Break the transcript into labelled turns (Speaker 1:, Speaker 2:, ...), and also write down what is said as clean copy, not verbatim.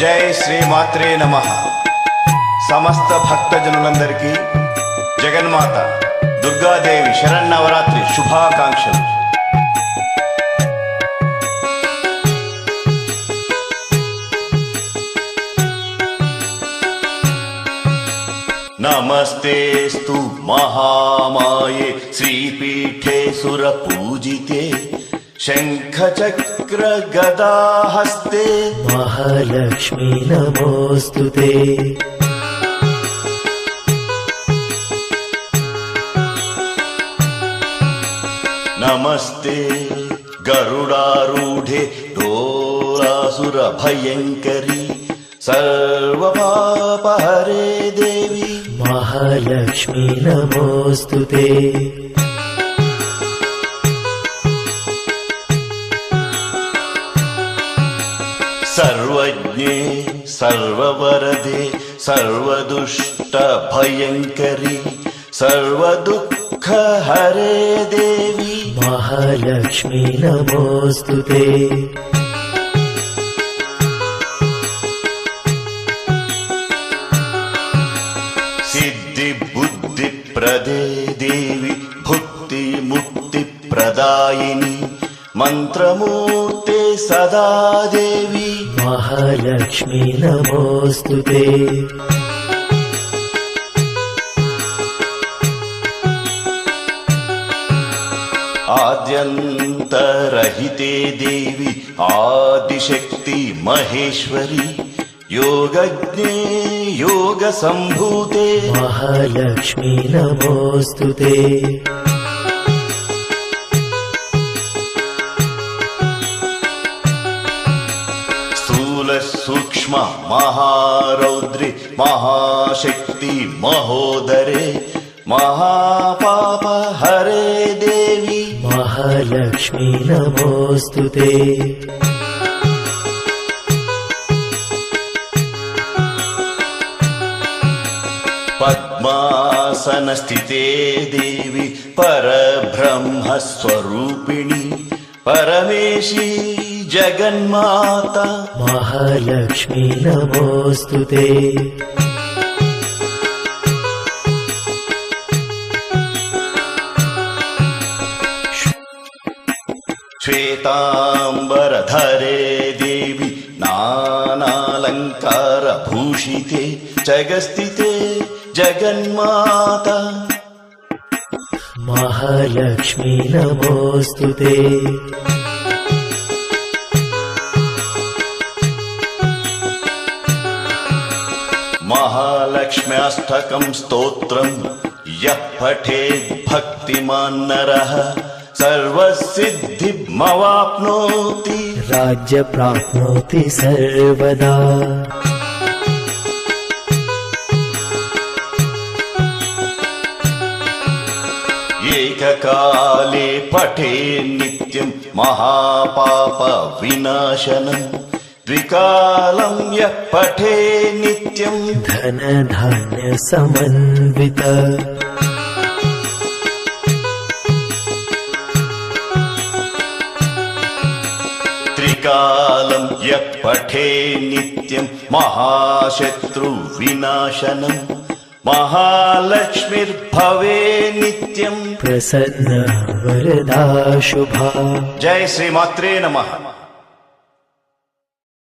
Speaker 1: జై శ్రీమాత్రే నమః. సమస్త భక్తజనులందరికీ జగన్మాత దుర్గాదేవి శరన్నవరాత్రి శుభాకాంక్షలు. నమస్తేస్తు మహామాయే శ్రీపీఠే సురపూజితే శంఖచక్ర గదాహస్తే
Speaker 2: మహాలక్ష్మీ నమోస్తుతే.
Speaker 1: నమస్తే గరుడారూఢే డోలాసుర భయంకరి సర్వపాపహరే దేవి
Speaker 2: మహాలక్ష్మీ నమోస్తుతే.
Speaker 1: सर्वज्ञे सर्ववरदे सर्वदुष्टभयङ्करि सर्वदुःखहरे देवी
Speaker 2: महालक्ष्मी नमोस्तुते.
Speaker 1: सिद्धिबुद्धिप्रदे देवी भुक्तिमुक्तिप्रदायिनी मंत्रमूर्ते सदा देवी
Speaker 2: महालक्ष्मी नमोस्तुते.
Speaker 1: आद्यन्तरहिते देवी आदिशक्ति महेश्वरी योगज्ञे योगसम्भूते
Speaker 2: महालक्ष्मी नमोस्तुते.
Speaker 1: सूक्ष्म महारौद्रि महाशक्ति महोदरे महापाप हरे देवी
Speaker 2: महालक्ष्मी नमोस्तुते.
Speaker 1: पद्मासनस्थिते देवी परब्रह्मस्वरूपिणी परमेशी जगन्माता
Speaker 2: महालक्ष्मी नमोस्तुते.
Speaker 1: श्वेतांबरधरे देवी नानालंकार भूषिते जगस्थिते जगन्माता
Speaker 2: महालक्ष्मी नमोस्तुते.
Speaker 1: महालक्ष्म्याष्टकं स्तोत्रं यः पठेत् भक्तिमान् नरः सर्वसिद्धिमवाप्नोति
Speaker 2: राज्य प्राप्नोति सर्वदा.
Speaker 1: एककाले पठे नित्यं महापाप विनाशनम् द्विकालं यः पठे नित्यं
Speaker 2: धन धान्य समन्वित.
Speaker 1: त्रिकालं यः पठे नित्यं महाशत्रु विनाशनम् महालक्ष्मीर्भवे नित्यं
Speaker 2: प्रसन्न वरदा शुभा.
Speaker 1: जय श्रीमात्रे नमः.